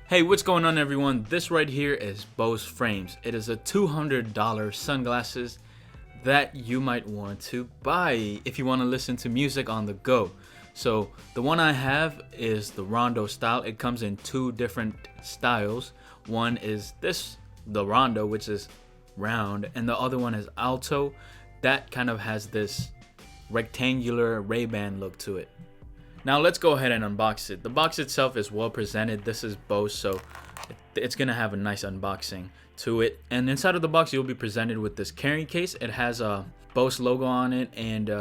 Hey, what's going on everyone? This right here is Bose frames. It is a $200 sunglasses that you might want to buy if you want to listen to music on the go. So the one I have is the Rondo style. It comes in two different styles. One is the Rondo, which is round, and the other one is Alto. That kind of has this rectangular Ray-Ban look to it. Now let's go ahead and unbox it. The box itself is well presented. This is Bose, so it's gonna have a nice unboxing to it. And inside of the box, you'll be presented with this carrying case. It has a Bose logo on it, and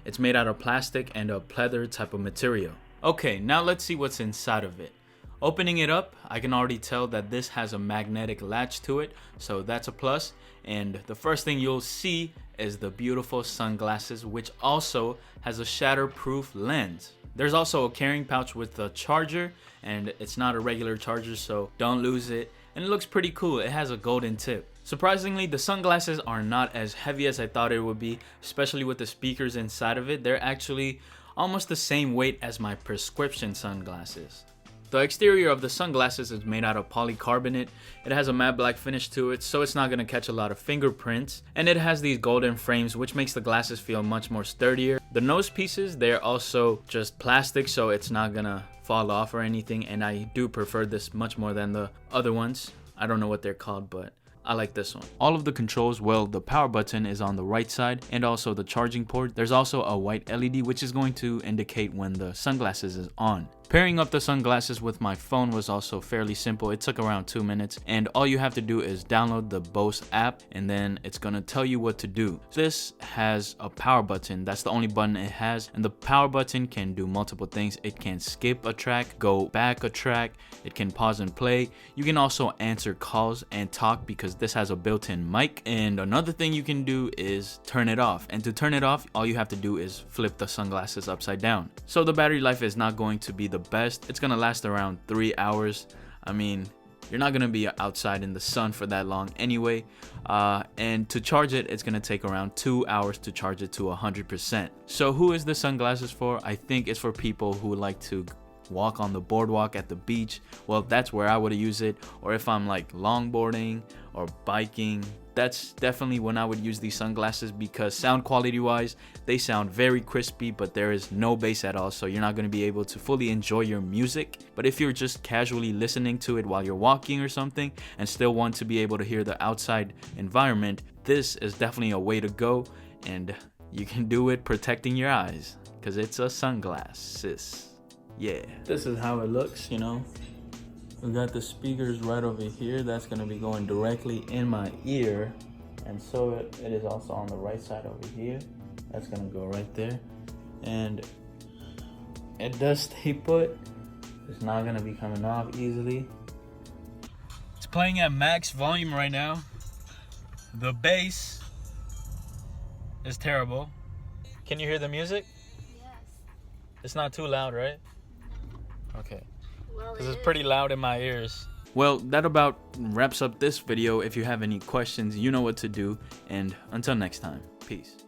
it's made out of plastic and a pleather type of material. Okay, now let's see what's inside of it. Opening it up, I can already tell that this has a magnetic latch to it, so that's a plus. And the first thing you'll see is the beautiful sunglasses, which also has a shatterproof lens. There's also a carrying pouch with a charger, and it's not a regular charger, so don't lose it. And it looks pretty cool. It has a golden tip. Surprisingly, the sunglasses are not as heavy as I thought it would be, especially with the speakers inside of it. They're actually almost the same weight as my prescription sunglasses. The exterior of the sunglasses is made out of polycarbonate. It has a matte black finish to it, so it's not going to catch a lot of fingerprints. And it has these golden frames, which makes the glasses feel much more sturdier. The nose pieces, they're also just plastic, so it's not going to fall off or anything. And I do prefer this much more than the other ones. I don't know what they're called, but I like this one. All of the controls, well, the power button is on the right side and also the charging port. There's also a white LED, which is going to indicate when the sunglasses is on. Pairing up the sunglasses with my phone was also fairly simple. It took around 2 minutes, and all you have to do is download the Bose app, and then it's gonna tell you what to do. This has a power button. That's the only button it has, and the power button can do multiple things. It can skip a track, go back a track, it can pause and play. You can also answer calls and talk because this has a built-in mic. And another thing you can do is turn it off. And to turn it off, all you have to do is flip the sunglasses upside down. So the battery life is not going to be the best. It's gonna last around 3 hours. I mean, you're not gonna be outside in the sun for that long anyway. And to charge it, it's gonna take around 2 hours to charge it to 100%. So who is the sunglasses for? I think it's for people who like to walk on the boardwalk at the beach. Well, that's where I would use it. Or if I'm like longboarding or biking, that's definitely when I would use these sunglasses, because sound quality wise, they sound very crispy, but there is no bass at all, so you're not going to be able to fully enjoy your music. But if you're just casually listening to it while you're walking or something and still want to be able to hear the outside environment, this is definitely a way to go. And you can do it protecting your eyes because it's a sunglasses. Yeah, this is how it looks, you know. We got the speakers right over here. That's going to be going directly in my ear. And so it is also on the right side over here. That's going to go right there. And it does stay put. It's not going to be coming off easily. It's playing at max volume right now. The bass is terrible. Can you hear the music? Yes. It's not too loud, right? Okay. Well, This is pretty loud in my ears. Well, that about wraps up this video. If you have any questions, you know what to do. And until next time, peace.